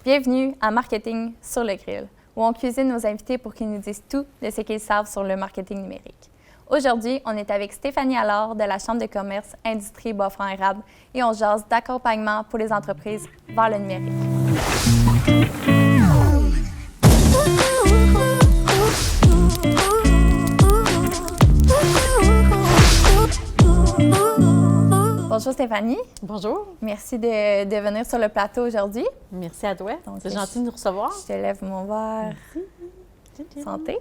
Bienvenue à Marketing sur le grill, où on cuisine nos invités pour qu'ils nous disent tout de ce qu'ils savent sur le marketing numérique. Aujourd'hui, on est avec Stéphanie Allard de la Chambre de commerce Industrie Bois-Franc-Érable et on jase d'accompagnement pour les entreprises vers le numérique. Bonjour Stéphanie. Bonjour. Merci de venir sur le plateau aujourd'hui. Merci à toi. C'est gentil de nous recevoir. Je te lève mon verre. Merci. Santé.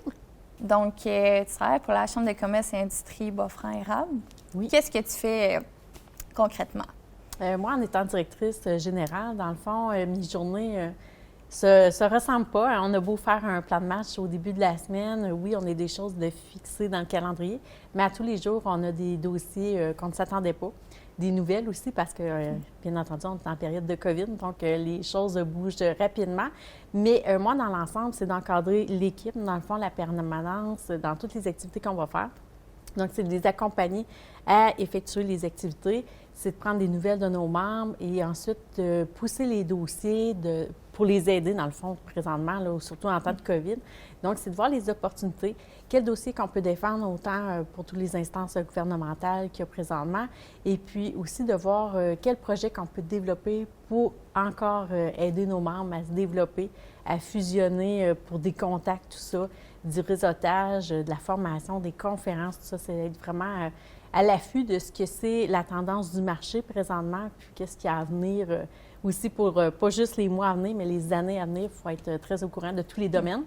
Donc, tu travailles pour la Chambre de commerce et industrie Bois-Franc-Érable. Oui. Qu'est-ce que tu fais concrètement? Moi, en étant directrice générale, dans le fond, mes journées se ressemblent pas. On a beau faire un plan de match au début de la semaine. Oui, on a des choses de fixer dans le calendrier, mais à tous les jours, on a des dossiers qu'on ne s'attendait pas. Des nouvelles aussi parce que, bien entendu, on est en période de COVID, donc les choses bougent rapidement. Mais moi, dans l'ensemble, c'est d'encadrer l'équipe, dans le fond, la permanence, dans toutes les activités qu'on va faire. Donc, c'est de les accompagner à effectuer les activités, c'est de prendre des nouvelles de nos membres et ensuite de pousser les dossiers pour les aider, dans le fond, présentement, là, surtout en temps de COVID. Donc, c'est de voir les opportunités, quel dossier qu'on peut défendre autant pour toutes les instances gouvernementales qu'il y a présentement, et puis aussi de voir quel projet qu'on peut développer pour encore aider nos membres à se développer, à fusionner pour des contacts, tout ça, du réseautage, de la formation, des conférences, tout ça, c'est d'être vraiment à l'affût de ce que c'est la tendance du marché présentement, puis qu'est-ce qu'il y a à venir aussi pour pas juste les mois à venir, mais les années à venir. Il faut être très au courant de tous les domaines.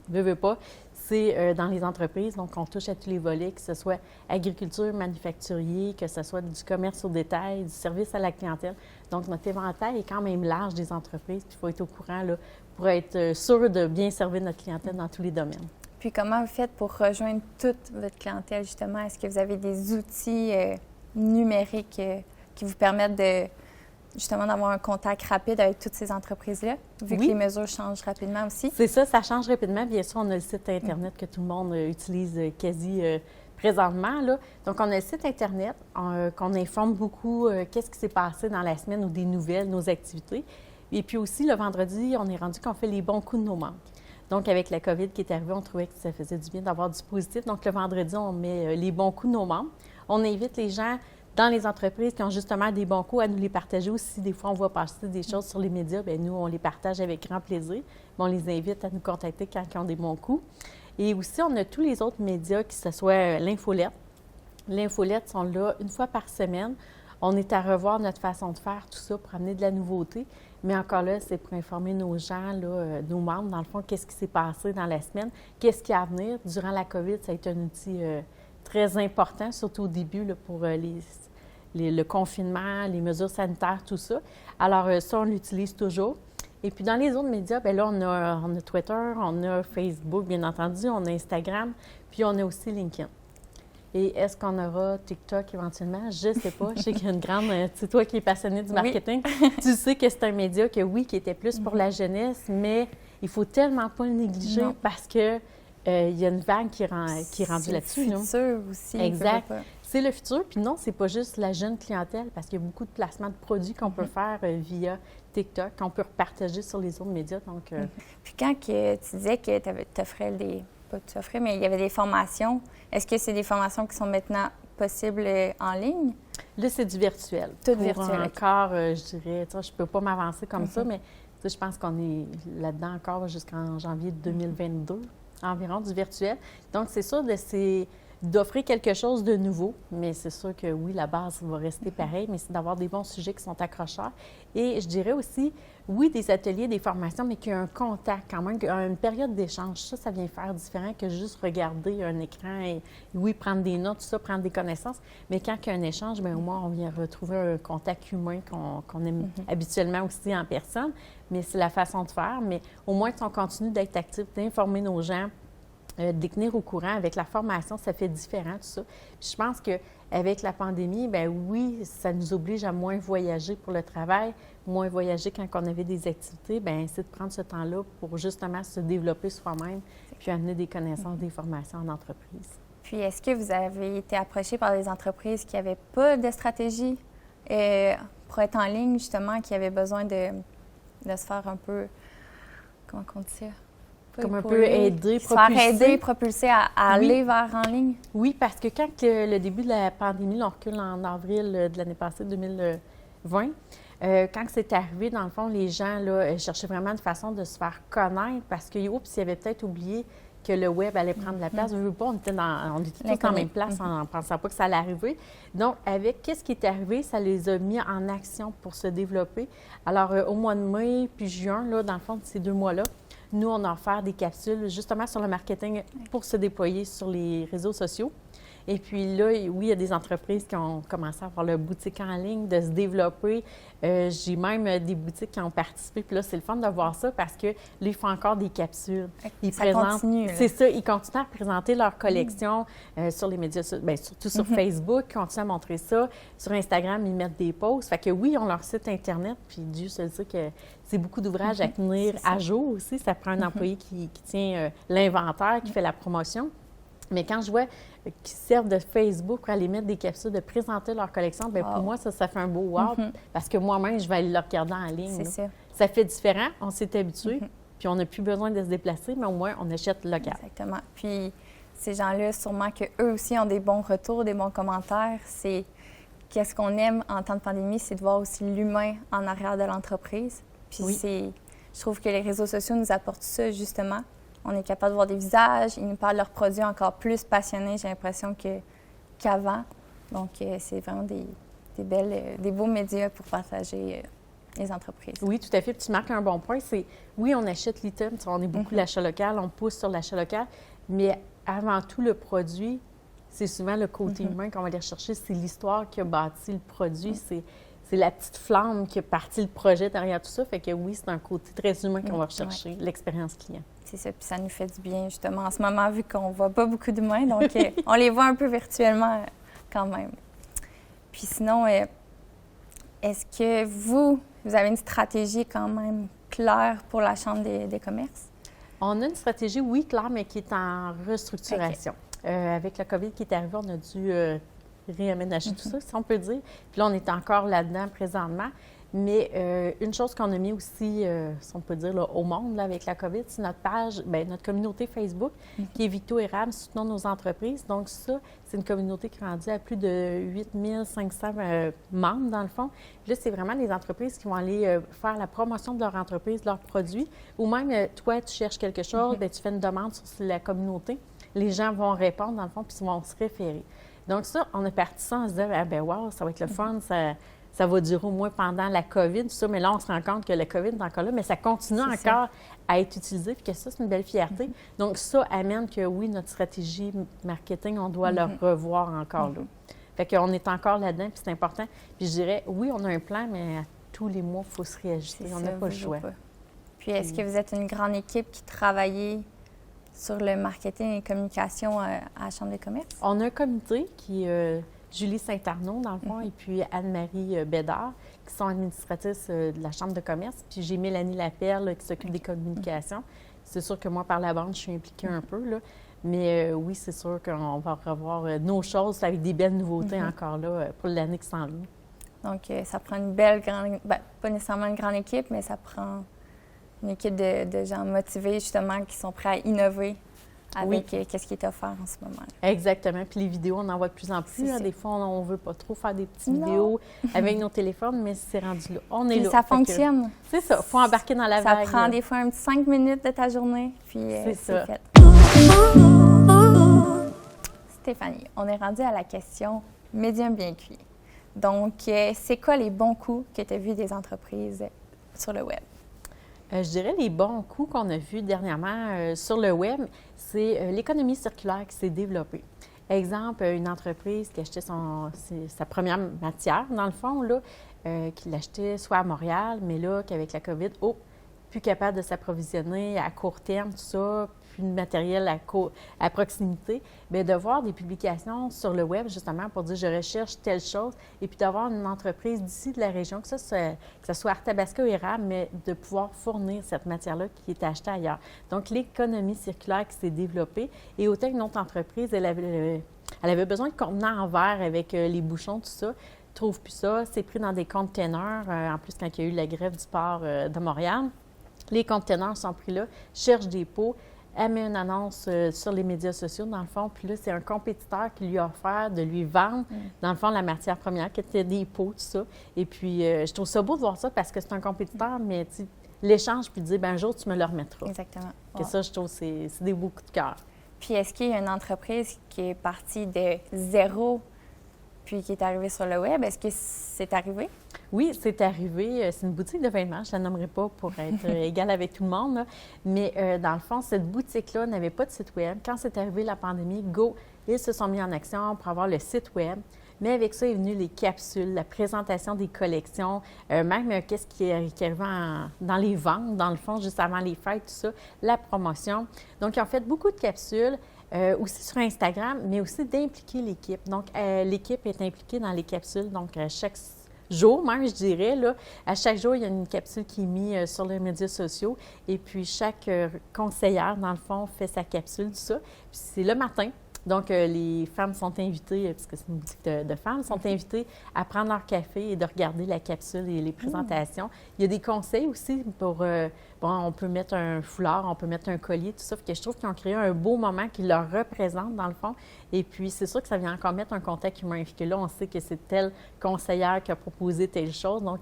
Veux pas. C'est dans les entreprises, donc on touche à tous les volets, que ce soit agriculture, manufacturier, que ce soit du commerce au détail, du service à la clientèle. Donc, notre éventail est quand même large des entreprises, puis il faut être au courant là, pour être sûr de bien servir notre clientèle dans tous les domaines. Puis comment vous faites pour rejoindre toute votre clientèle, justement? Est-ce que vous avez des outils numériques qui vous permettent justement d'avoir un contact rapide avec toutes ces entreprises-là, vu que les mesures changent rapidement aussi? C'est ça change rapidement. Bien sûr, on a le site Internet que tout le monde utilise quasi présentement, là. Donc, on a le site Internet qu'on informe beaucoup qu'est-ce qui s'est passé dans la semaine ou des nouvelles, nos activités. Et puis aussi, le vendredi, on est rendu qu'on fait les bons coups de nos membres. Donc, avec la COVID qui est arrivée, on trouvait que ça faisait du bien d'avoir du positif. Donc, le vendredi, on met les bons coups de nos membres. On invite les gens dans les entreprises qui ont justement des bons coups à nous les partager aussi. Des fois, on voit passer des choses sur les médias, bien nous, on les partage avec grand plaisir. On les invite à nous contacter quand ils ont des bons coups. Et aussi, on a tous les autres médias, que ce soit l'infolette. L'infolette sont là une fois par semaine. On est à revoir notre façon de faire, tout ça, pour amener de la nouveauté. Mais encore là, c'est pour informer nos gens, là, nos membres, dans le fond, qu'est-ce qui s'est passé dans la semaine, qu'est-ce qui est à venir. Durant la COVID, ça a été un outil très important, surtout au début, là, pour le confinement, les mesures sanitaires, tout ça. Alors, ça, on l'utilise toujours. Et puis, dans les autres médias, bien là, on a Twitter, on a Facebook, bien entendu, on a Instagram, puis on a aussi LinkedIn. Et est-ce qu'on aura TikTok éventuellement? Je ne sais pas. Je sais qu'il y a une grande... C'est toi qui es passionné du marketing. Oui. Tu sais que c'est un média que, oui, qui était plus pour la jeunesse, mais il ne faut tellement pas le négliger parce que il y a une vague qui est rendue là-dessus. C'est le futur aussi. Exact. C'est le futur. Puis non, c'est pas juste la jeune clientèle parce qu'il y a beaucoup de placements de produits qu'on peut faire via TikTok, qu'on peut repartager sur les autres médias. Donc, Puis quand tu disais que tu offrais mais il y avait des formations. Est-ce que c'est des formations qui sont maintenant possibles en ligne? Là, c'est du virtuel. Tout virtuel. Encore, je dirais, je ne peux pas m'avancer comme ça, mais je pense qu'on est là-dedans encore jusqu'en janvier 2022, environ, du virtuel. Donc, c'est sûr d'offrir quelque chose de nouveau, mais c'est sûr que oui, la base va rester pareille, mais c'est d'avoir des bons sujets qui sont accrocheurs. Et je dirais aussi, oui, des ateliers, des formations, mais qu'il y a un contact quand même, une période d'échange. Ça vient faire différent que juste regarder un écran et, oui, prendre des notes, tout ça, prendre des connaissances. Mais quand il y a un échange, bien au moins, on vient retrouver un contact humain qu'on aime habituellement aussi en personne. Mais c'est la façon de faire. Mais au moins, on continue d'être actif, d'informer nos gens, de les tenir au courant. Avec la formation, ça fait différent, tout ça. Puis je pense qu'avec la pandémie, bien oui, ça nous oblige à moins voyager pour le travail, moins voyager quand on avait des activités. Bien, c'est de prendre ce temps-là pour justement se développer soi-même puis amener des connaissances, des formations en entreprise. Puis, est-ce que vous avez été approché par des entreprises qui n'avaient pas de stratégie pour être en ligne, justement, qui avaient besoin de de se faire un peu, comment on dit ça? Comme un peu aider, se faire aider, propulser à aller vers en ligne? Oui, parce que quand le début de la pandémie, on recule en avril de l'année passée, 2020, quand c'est arrivé, dans le fond, les gens là, cherchaient vraiment une façon de se faire connaître parce que, oups, ils avaient peut-être oublié que le web allait prendre la place. Je veux pas, on était tous en même place en ne pensant pas que ça allait arriver. Donc, avec qu'est-ce qui est arrivé, ça les a mis en action pour se développer. Alors, au mois de mai puis juin, là, dans le fond, de ces 2 mois-là, nous, on a offert des capsules justement sur le marketing pour se déployer sur les réseaux sociaux. Et puis là, oui, il y a des entreprises qui ont commencé à avoir leur boutique en ligne, de se développer. J'ai même des boutiques qui ont participé. Puis là, c'est le fun de voir ça parce que là, ils font encore des capsules. Ils continue. C'est ça, ils continuent à présenter leur collection sur les médias sociaux, bien, surtout sur Facebook, ils continuent à montrer ça. Sur Instagram, ils mettent des posts. Fait que oui, ils ont leur site Internet. Puis Dieu se dit que c'est beaucoup d'ouvrages à tenir à jour aussi. Ça prend un employé qui tient l'inventaire, qui fait la promotion. Mais quand je vois qu'ils servent de Facebook pour aller mettre des capsules, de présenter leur collection, bien, pour moi, ça fait un beau wow, parce que moi-même, je vais aller le regarder en ligne. C'est ça. Ça fait différent, on s'est habitué, puis on n'a plus besoin de se déplacer, mais au moins, on achète local. Exactement. Puis ces gens-là, sûrement qu'eux aussi ont des bons retours, des bons commentaires. C'est qu'est-ce qu'on aime en temps de pandémie, c'est de voir aussi l'humain en arrière de l'entreprise. Puis je trouve que les réseaux sociaux nous apportent ça, justement. On est capable de voir des visages, ils nous parlent de leurs produits encore plus passionnés, j'ai l'impression, qu'avant. Donc, c'est vraiment des beaux médias pour partager les entreprises. Oui, tout à fait. Puis tu marques un bon point, c'est, oui, on achète l'item, on est beaucoup l'achat local, on pousse sur l'achat local, mais avant tout, le produit, c'est souvent le côté humain qu'on va aller rechercher, c'est l'histoire qui a bâti le produit, c'est la petite flamme qui a parti le projet derrière tout ça. Fait que oui, c'est un côté très humain qu'on va rechercher, l'expérience client. C'est ça, puis ça nous fait du bien, justement, en ce moment, vu qu'on ne voit pas beaucoup d'humains. Donc, on les voit un peu virtuellement quand même. Puis sinon, est-ce que vous avez une stratégie quand même claire pour la Chambre des commerces? On a une stratégie, oui, claire, mais qui est en restructuration. Avec la COVID qui est arrivée, on a dû réaménager tout ça, si on peut dire. Puis là, on est encore là-dedans présentement. Mais une chose qu'on a mis aussi, si on peut dire, là, au monde là, avec la COVID, c'est notre page, bien, notre communauté Facebook, qui est Victo Érable, soutenons nos entreprises. Donc ça, c'est une communauté qui est rendue à plus de 8500 membres, dans le fond. Puis là, c'est vraiment les entreprises qui vont aller faire la promotion de leur entreprise, de leurs produits. Ou même, toi, tu cherches quelque chose, bien, tu fais une demande sur la communauté. Les gens vont répondre, dans le fond, puis ils vont se référer. Donc ça, on a parti ça en se disant, ah ben wow, ça va être le fun, ça va durer au moins pendant la COVID, tout ça, mais là, on se rend compte que la COVID est encore là, mais ça continue encore à être utilisé, puis que ça, c'est une belle fierté. Donc, ça amène que, oui, notre stratégie marketing, on doit le revoir encore là. Fait qu'on est encore là-dedans, puis c'est important. Puis je dirais, oui, on a un plan, mais à tous les mois, il faut se réajuster. On n'a pas le choix. Puis, est-ce que vous êtes une grande équipe qui travaille sur le marketing et communication à la Chambre des commerces? On a un comité qui Julie Saint-Arnaud, dans le fond, et puis Anne-Marie Bédard, qui sont administratrices de la Chambre de commerce. Puis j'ai Mélanie Laperle qui s'occupe des communications. C'est sûr que moi, par la bande, je suis impliquée un peu, là. Mais oui, c'est sûr qu'on va revoir nos choses avec des belles nouveautés encore là pour l'année qui s'en vient. Donc, ça prend une belle grande... Bien, pas nécessairement une grande équipe, mais ça prend une équipe de gens motivés, justement, qui sont prêts à innover avec qu'est-ce qui est offert en ce moment. Exactement. Puis les vidéos, on en voit de plus en plus. Des fois, on ne veut pas trop faire des petites vidéos avec nos téléphones, mais c'est rendu là. On est puis là. Ça fonctionne. C'est ça. Il faut embarquer dans la vague. Ça prend des fois un petit 5 minutes de ta journée, puis c'est fait. Stéphanie, on est rendu à la question médium bien cuit. Donc, c'est quoi les bons coups que tu as vus des entreprises sur le web? Je dirais les bons coups qu'on a vus dernièrement sur le web, c'est l'économie circulaire qui s'est développée. Exemple, une entreprise qui achetait sa première matière, dans le fond, là, qui l'achetait soit à Montréal, mais là, qu'avec la COVID, plus capable de s'approvisionner à court terme, tout ça, plus de matériel à proximité, bien, de voir des publications sur le web, justement, pour dire « je recherche telle chose », et puis d'avoir une entreprise d'ici de la région, que ce soit Arthabasca ou Érable, mais de pouvoir fournir cette matière-là qui est achetée ailleurs. Donc, l'économie circulaire qui s'est développée, et autant qu'une autre entreprise, elle avait besoin de contenants en verre avec les bouchons, tout ça. trouvent plus ça. C'est pris dans des containers. En plus, quand il y a eu la grève du port de Montréal, les containers sont pris là, cherchent des pots. Elle met une annonce sur les médias sociaux, dans le fond. Puis là, c'est un compétiteur qui lui a offert de lui vendre, dans le fond, la matière première, qui était des pots, tout ça. Et puis, je trouve ça beau de voir ça parce que c'est un compétiteur, mais l'échange, puis dire, ben un jour, tu me le remettras. Exactement. Et ça, je trouve, c'est des beaux coups de cœur. Puis, est-ce qu'il y a une entreprise qui est partie de zéro puis qui est arrivée sur le web? Est-ce que c'est arrivé? Oui, c'est arrivé. C'est une boutique de vêtements. Je ne la nommerai pas pour être égale avec tout le monde. Là. Mais dans le fond, cette boutique-là n'avait pas de site web. Quand c'est arrivé la pandémie, ils se sont mis en action pour avoir le site web. Mais avec ça est venu les capsules, la présentation des collections, même qu'est-ce qui arrivait dans les ventes, dans le fond, juste avant les fêtes, tout ça, la promotion. Donc, ils ont fait beaucoup de capsules. Aussi sur Instagram, mais aussi d'impliquer l'équipe. Donc, l'équipe est impliquée dans les capsules. Donc, chaque jour, même, je dirais, là, à chaque jour, il y a une capsule qui est mise sur les médias sociaux. Et puis, chaque conseillère, dans le fond, fait sa capsule, tout ça. Puis, c'est le matin. Donc, les femmes sont invitées, puisque c'est une boutique de femmes, sont invitées à prendre leur café et de regarder la capsule et les présentations. Il y a des conseils aussi pour, on peut mettre un foulard, on peut mettre un collier, tout ça. Fait que je trouve qu'ils ont créé un beau moment qui leur représente, dans le fond. Et puis, c'est sûr que ça vient encore mettre un contact humain. Puis que là, on sait que c'est telle conseillère qui a proposé telle chose. Donc,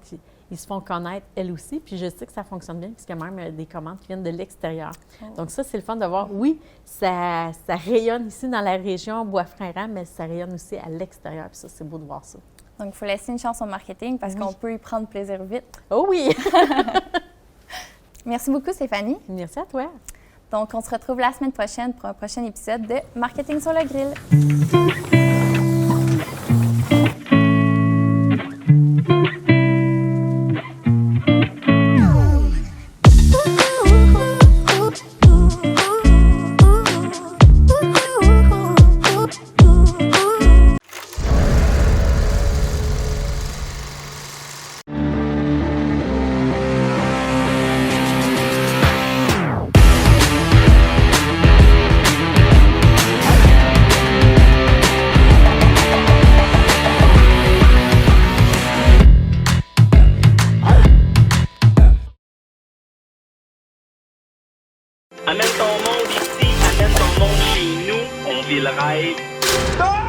ils se font connaître, elles aussi. Puis je sais que ça fonctionne bien, puisqu'il y a même des commandes qui viennent de l'extérieur. Donc ça, c'est le fun de voir. Oui, ça rayonne ici dans la région Bois-Franc-Érable, mais ça rayonne aussi à l'extérieur. Puis ça, c'est beau de voir ça. Donc, il faut laisser une chance au marketing parce qu'on peut y prendre plaisir vite. Oh oui! Merci beaucoup, Stéphanie. Merci à toi. Donc, on se retrouve la semaine prochaine pour un prochain épisode de Marketing sur le grill. Amène ton monde ici, amène ton monde chez nous, on vit le rêve.